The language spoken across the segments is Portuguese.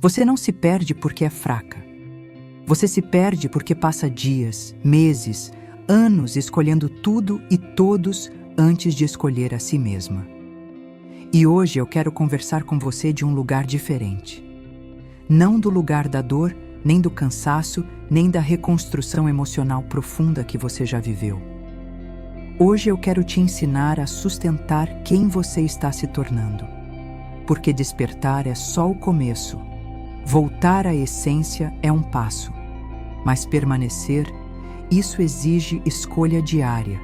Você não se perde porque é fraca. Você se perde porque passa dias, meses, anos escolhendo tudo e todos antes de escolher a si mesma. E hoje eu quero conversar com você de um lugar diferente. Não do lugar da dor, nem do cansaço, nem da reconstrução emocional profunda que você já viveu. Hoje eu quero te ensinar a sustentar quem você está se tornando. Porque despertar é só o começo. Voltar à essência é um passo. Mas permanecer, isso exige escolha diária.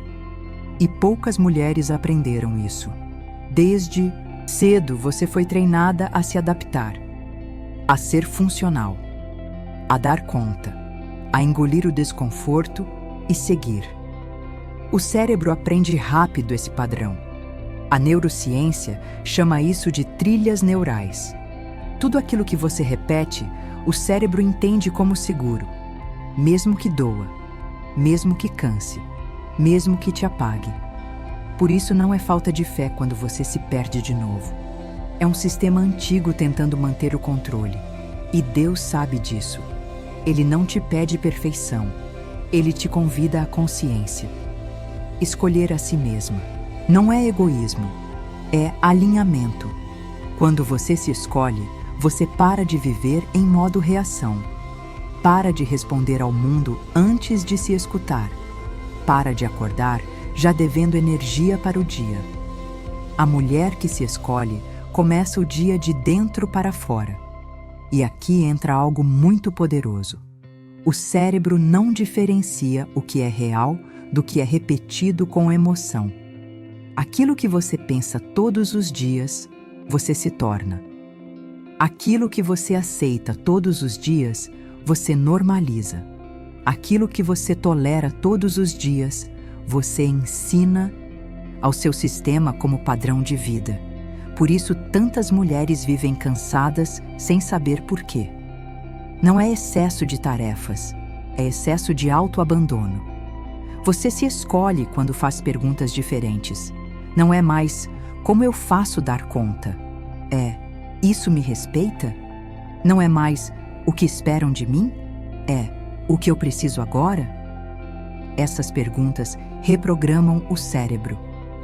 E poucas mulheres aprenderam isso. Desde cedo você foi treinada a se adaptar, a ser funcional, a dar conta, a engolir o desconforto e seguir. O cérebro aprende rápido esse padrão. A neurociência chama isso de trilhas neurais. Tudo aquilo que você repete, o cérebro entende como seguro, mesmo que doa, mesmo que canse, mesmo que te apague. Por isso não é falta de fé quando você se perde de novo. É um sistema antigo tentando manter o controle. E Deus sabe disso. Ele não te pede perfeição. Ele te convida à consciência. Escolher a si mesma. Não é egoísmo. É alinhamento. Quando você se escolhe, você para de viver em modo reação. Para de responder ao mundo antes de se escutar. Para de acordar já devendo energia para o dia. A mulher que se escolhe começa o dia de dentro para fora. E aqui entra algo muito poderoso. O cérebro não diferencia o que é real do que é repetido com emoção. Aquilo que você pensa todos os dias, você se torna. Aquilo que você aceita todos os dias, você normaliza. Aquilo que você tolera todos os dias, você ensina ao seu sistema como padrão de vida. Por isso, tantas mulheres vivem cansadas sem saber por quê. Não é excesso de tarefas, é excesso de autoabandono. Você se escolhe quando faz perguntas diferentes. Não é mais como eu faço dar conta. É isso me respeita? Não é mais o que esperam de mim? É o que eu preciso agora? Essas perguntas reprogramam o cérebro.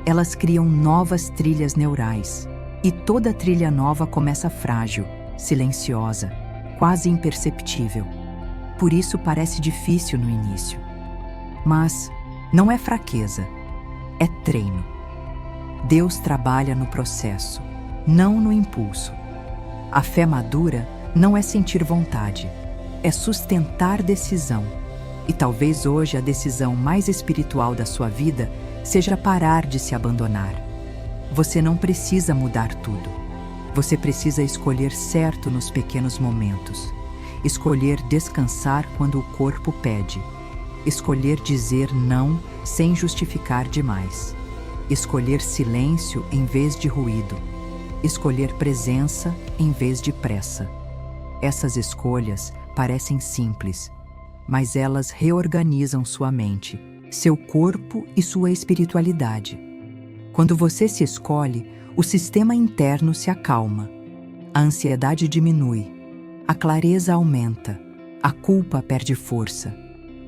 Elas criam novas trilhas neurais. E toda trilha nova começa frágil, silenciosa, quase imperceptível. Por isso parece difícil no início. Mas não é fraqueza, é treino. Deus trabalha no processo, não no impulso. A fé madura não é sentir vontade, é sustentar decisão. E talvez hoje a decisão mais espiritual da sua vida seja parar de se abandonar. Você não precisa mudar tudo. Você precisa escolher certo nos pequenos momentos. Escolher descansar quando o corpo pede. Escolher dizer não sem justificar demais. Escolher silêncio em vez de ruído. Escolher presença em vez de pressa. Essas escolhas parecem simples, mas elas reorganizam sua mente, seu corpo e sua espiritualidade. Quando você se escolhe, o sistema interno se acalma, a ansiedade diminui, a clareza aumenta, a culpa perde força,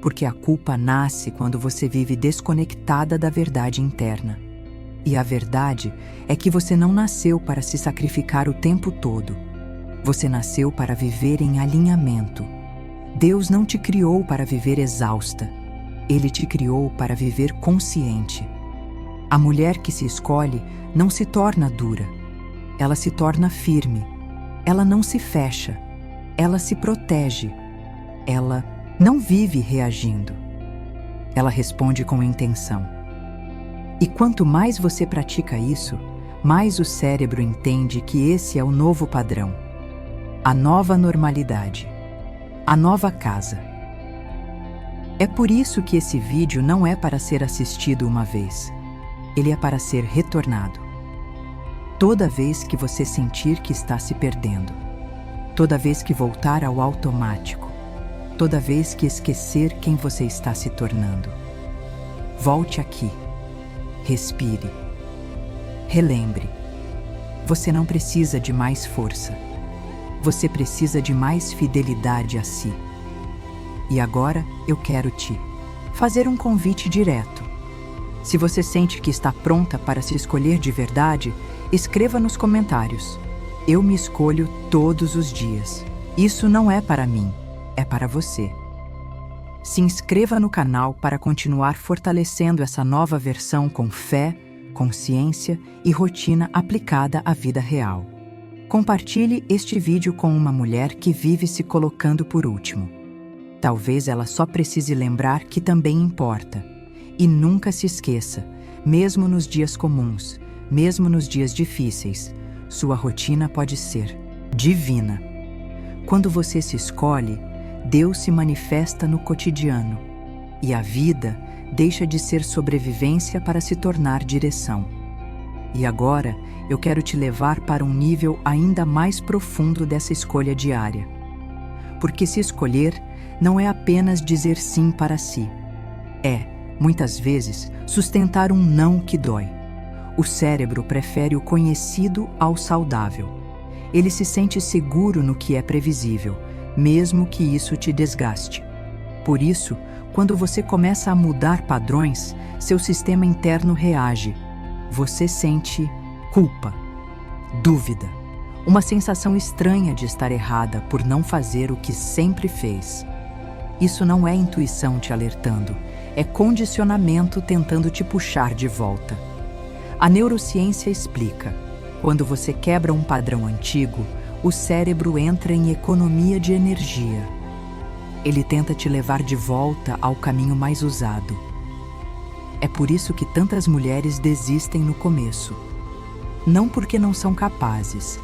porque a culpa nasce quando você vive desconectada da verdade interna. E a verdade é que você não nasceu para se sacrificar o tempo todo. Você nasceu para viver em alinhamento. Deus não te criou para viver exausta. Ele te criou para viver consciente. A mulher que se escolhe não se torna dura. Ela se torna firme. Ela não se fecha. Ela se protege. Ela não vive reagindo. Ela responde com intenção. E quanto mais você pratica isso, mais o cérebro entende que esse é o novo padrão, a nova normalidade, a nova casa. É por isso que esse vídeo não é para ser assistido uma vez. Ele é para ser retornado. Toda vez que você sentir que está se perdendo, toda vez que voltar ao automático, toda vez que esquecer quem você está se tornando, volte aqui. Respire. Relembre. Você não precisa de mais força. Você precisa de mais fidelidade a si. E agora eu quero te fazer um convite direto. Se você sente que está pronta para se escolher de verdade, escreva nos comentários: eu me escolho todos os dias. Isso não é para mim, é para você. Se inscreva no canal para continuar fortalecendo essa nova versão com fé, consciência e rotina aplicada à vida real. Compartilhe este vídeo com uma mulher que vive se colocando por último. Talvez ela só precise lembrar que também importa. E nunca se esqueça, mesmo nos dias comuns, mesmo nos dias difíceis, sua rotina pode ser divina. Quando você se escolhe, Deus se manifesta no cotidiano, e a vida deixa de ser sobrevivência para se tornar direção. E agora, eu quero te levar para um nível ainda mais profundo dessa escolha diária. Porque se escolher não é apenas dizer sim para si. É, muitas vezes, sustentar um não que dói. O cérebro prefere o conhecido ao saudável. Ele se sente seguro no que é previsível, mesmo que isso te desgaste. Por isso, quando você começa a mudar padrões, seu sistema interno reage. Você sente culpa, dúvida, uma sensação estranha de estar errada por não fazer o que sempre fez. Isso não é intuição te alertando, é condicionamento tentando te puxar de volta. A neurociência explica: quando você quebra um padrão antigo, o cérebro entra em economia de energia. Ele tenta te levar de volta ao caminho mais usado. É por isso que tantas mulheres desistem no começo. Não porque não são capazes,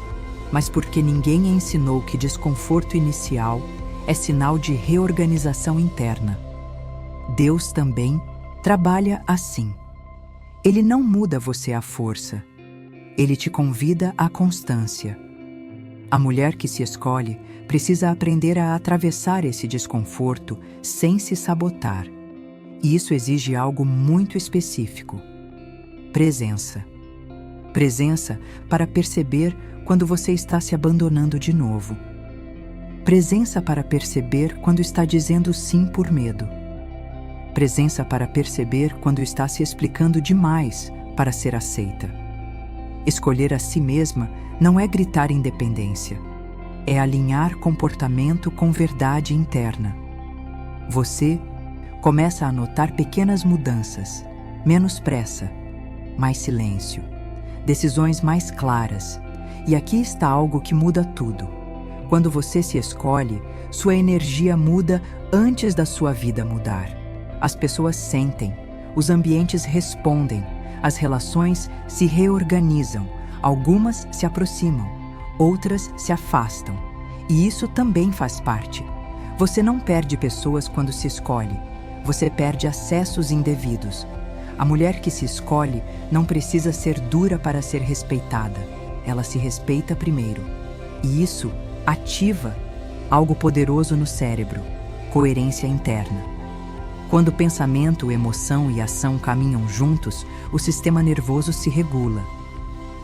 mas porque ninguém ensinou que desconforto inicial é sinal de reorganização interna. Deus também trabalha assim. Ele não muda você à força. Ele te convida à constância. A mulher que se escolhe precisa aprender a atravessar esse desconforto sem se sabotar. E isso exige algo muito específico: presença. Presença para perceber quando você está se abandonando de novo. Presença para perceber quando está dizendo sim por medo. Presença para perceber quando está se explicando demais para ser aceita. Escolher a si mesma não é gritar independência. É alinhar comportamento com verdade interna. Você começa a notar pequenas mudanças, menos pressa, mais silêncio, decisões mais claras. E aqui está algo que muda tudo. Quando você se escolhe, sua energia muda antes da sua vida mudar. As pessoas sentem, os ambientes respondem, as relações se reorganizam, algumas se aproximam, outras se afastam. E isso também faz parte. Você não perde pessoas quando se escolhe. Você perde acessos indevidos. A mulher que se escolhe não precisa ser dura para ser respeitada. Ela se respeita primeiro. E isso ativa algo poderoso no cérebro: coerência interna. Quando pensamento, emoção e ação caminham juntos, o sistema nervoso se regula.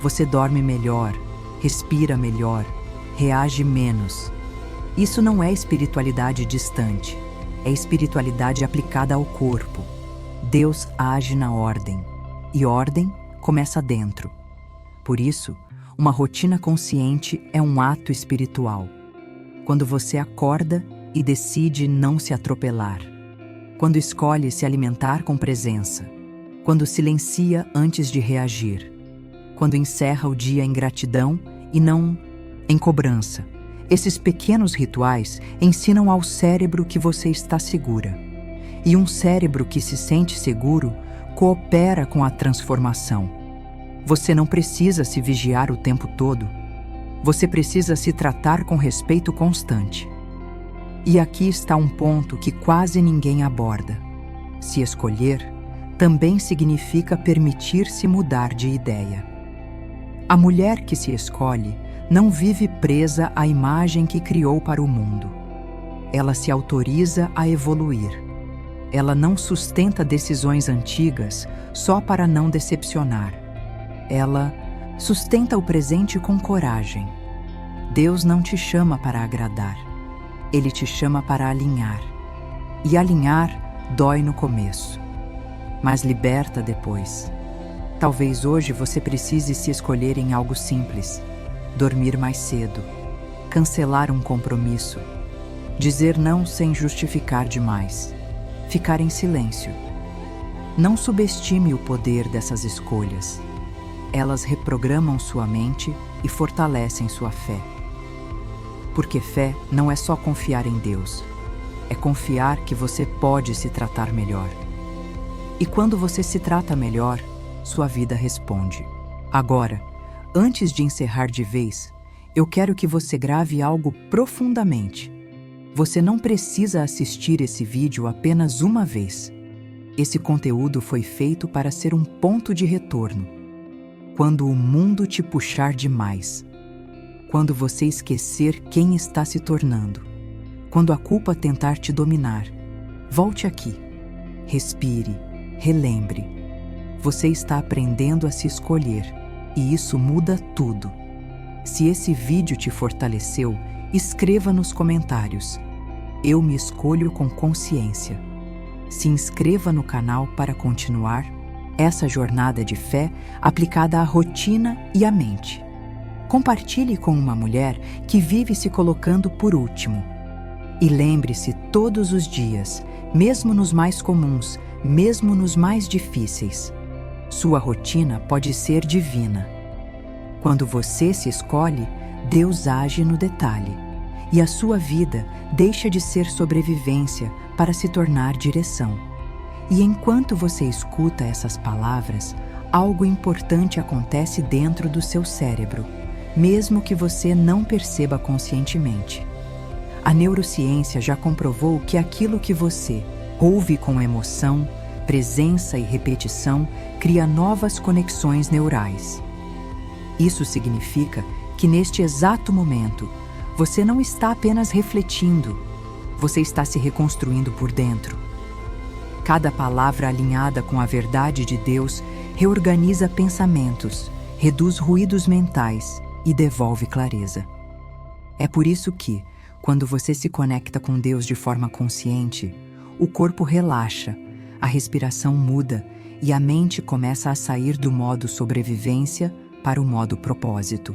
Você dorme melhor, respira melhor, reage menos. Isso não é espiritualidade distante. É espiritualidade aplicada ao corpo. Deus age na ordem, e ordem começa dentro. Por isso, uma rotina consciente é um ato espiritual. Quando você acorda e decide não se atropelar. Quando escolhe se alimentar com presença. Quando silencia antes de reagir. Quando encerra o dia em gratidão e não em cobrança. Esses pequenos rituais ensinam ao cérebro que você está segura. E um cérebro que se sente seguro coopera com a transformação. Você não precisa se vigiar o tempo todo. Você precisa se tratar com respeito constante. E aqui está um ponto que quase ninguém aborda. Se escolher também significa permitir-se mudar de ideia. A mulher que se escolhe não vive presa à imagem que criou para o mundo. Ela se autoriza a evoluir. Ela não sustenta decisões antigas só para não decepcionar. Ela sustenta o presente com coragem. Deus não te chama para agradar. Ele te chama para alinhar. E alinhar dói no começo, mas liberta depois. Talvez hoje você precise se escolher em algo simples: dormir mais cedo, cancelar um compromisso, dizer não sem justificar demais, ficar em silêncio. Não subestime o poder dessas escolhas. Elas reprogramam sua mente e fortalecem sua fé. Porque fé não é só confiar em Deus, é confiar que você pode se tratar melhor. E quando você se trata melhor, sua vida responde. Agora, antes de encerrar de vez, eu quero que você grave algo profundamente. Você não precisa assistir esse vídeo apenas uma vez. Esse conteúdo foi feito para ser um ponto de retorno. Quando o mundo te puxar demais, quando você esquecer quem está se tornando, quando a culpa tentar te dominar, volte aqui. Respire, relembre. Você está aprendendo a se escolher, e isso muda tudo. Se esse vídeo te fortaleceu, escreva nos comentários: eu me escolho com consciência. Se inscreva no canal para continuar essa jornada de fé aplicada à rotina e à mente. Compartilhe com uma mulher que vive se colocando por último. E lembre-se todos os dias, mesmo nos mais comuns, mesmo nos mais difíceis, sua rotina pode ser divina. Quando você se escolhe, Deus age no detalhe, e a sua vida deixa de ser sobrevivência para se tornar direção. E enquanto você escuta essas palavras, algo importante acontece dentro do seu cérebro, mesmo que você não perceba conscientemente. A neurociência já comprovou que aquilo que você ouve com emoção, presença e repetição cria novas conexões neurais. Isso significa que neste exato momento, você não está apenas refletindo, você está se reconstruindo por dentro. Cada palavra alinhada com a verdade de Deus reorganiza pensamentos, reduz ruídos mentais e devolve clareza. É por isso que, quando você se conecta com Deus de forma consciente, o corpo relaxa, a respiração muda e a mente começa a sair do modo sobrevivência para o modo propósito.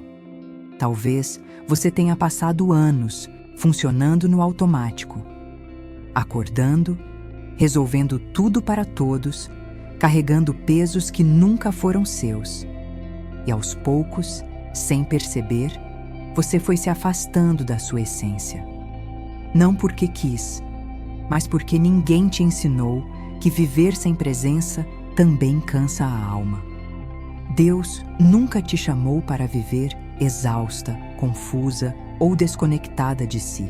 Talvez você tenha passado anos funcionando no automático, acordando, resolvendo tudo para todos, carregando pesos que nunca foram seus. E aos poucos, sem perceber, você foi se afastando da sua essência. Não porque quis, mas porque ninguém te ensinou que viver sem presença também cansa a alma. Deus nunca te chamou para viver exausta, confusa ou desconectada de si.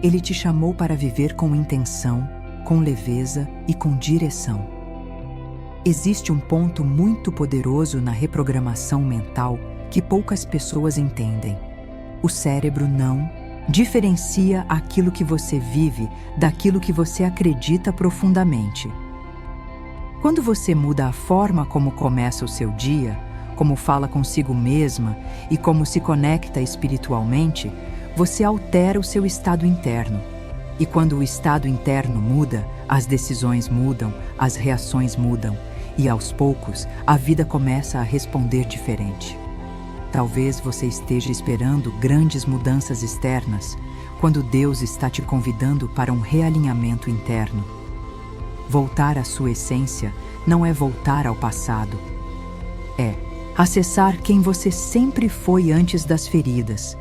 Ele te chamou para viver com intenção, com leveza e com direção. Existe um ponto muito poderoso na reprogramação mental que poucas pessoas entendem. O cérebro não diferencia aquilo que você vive daquilo que você acredita profundamente. Quando você muda a forma como começa o seu dia, como fala consigo mesma e como se conecta espiritualmente, você altera o seu estado interno. E quando o estado interno muda, as decisões mudam, as reações mudam, e aos poucos a vida começa a responder diferente. Talvez você esteja esperando grandes mudanças externas, quando Deus está te convidando para um realinhamento interno. Voltar à sua essência não é voltar ao passado. É acessar quem você sempre foi antes das feridas,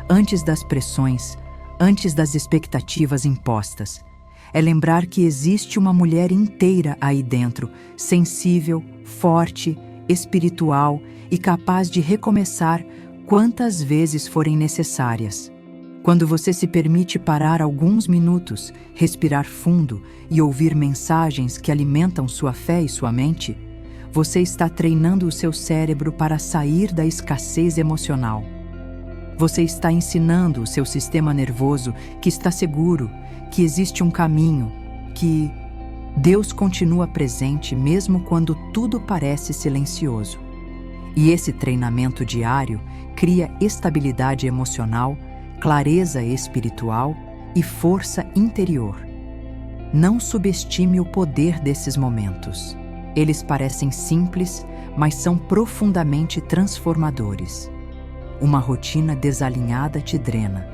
antes das pressões, antes das expectativas impostas. É lembrar que existe uma mulher inteira aí dentro, sensível, forte, espiritual e capaz de recomeçar quantas vezes forem necessárias. Quando você se permite parar alguns minutos, respirar fundo e ouvir mensagens que alimentam sua fé e sua mente, você está treinando o seu cérebro para sair da escassez emocional. Você está ensinando o seu sistema nervoso que está seguro, que existe um caminho, que Deus continua presente mesmo quando tudo parece silencioso. E esse treinamento diário cria estabilidade emocional, clareza espiritual e força interior. Não subestime o poder desses momentos. Eles parecem simples, mas são profundamente transformadores. Uma rotina desalinhada te drena.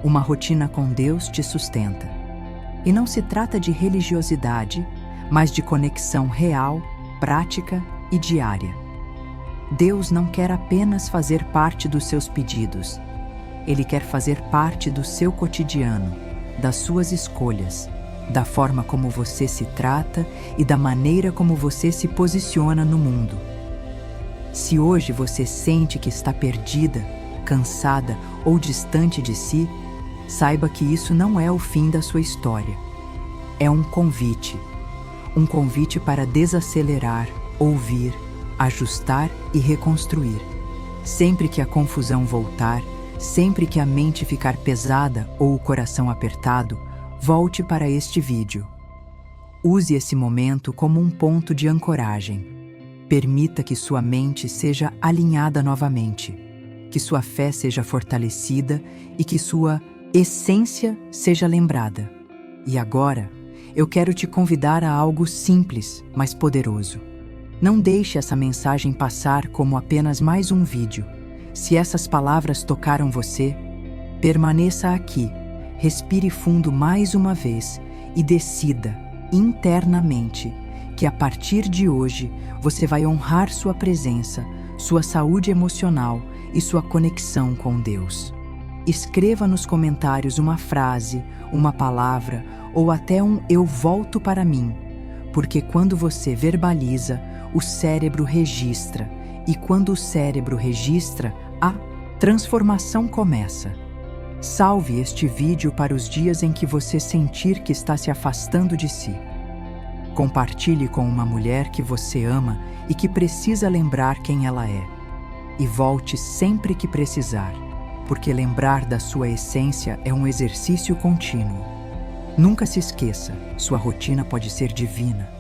Uma rotina com Deus te sustenta. E não se trata de religiosidade, mas de conexão real, prática e diária. Deus não quer apenas fazer parte dos seus pedidos. Ele quer fazer parte do seu cotidiano, das suas escolhas, da forma como você se trata e da maneira como você se posiciona no mundo. Se hoje você sente que está perdida, cansada ou distante de si, saiba que isso não é o fim da sua história. É um convite para desacelerar, ouvir, ajustar e reconstruir. Sempre que a confusão voltar, sempre que a mente ficar pesada ou o coração apertado, volte para este vídeo. Use esse momento como um ponto de ancoragem. Permita que sua mente seja alinhada novamente, que sua fé seja fortalecida e que sua essência seja lembrada. E agora, eu quero te convidar a algo simples, mas poderoso. Não deixe essa mensagem passar como apenas mais um vídeo. Se essas palavras tocaram você, permaneça aqui, respire fundo mais uma vez e decida internamente que a partir de hoje você vai honrar sua presença, sua saúde emocional e sua conexão com Deus. Escreva nos comentários uma frase, uma palavra ou até um "eu volto para mim", porque quando você verbaliza, o cérebro registra, e quando o cérebro registra, a transformação começa. Salve este vídeo para os dias em que você sentir que está se afastando de si. Compartilhe com uma mulher que você ama e que precisa lembrar quem ela é. E volte sempre que precisar, porque lembrar da sua essência é um exercício contínuo. Nunca se esqueça, sua rotina pode ser divina.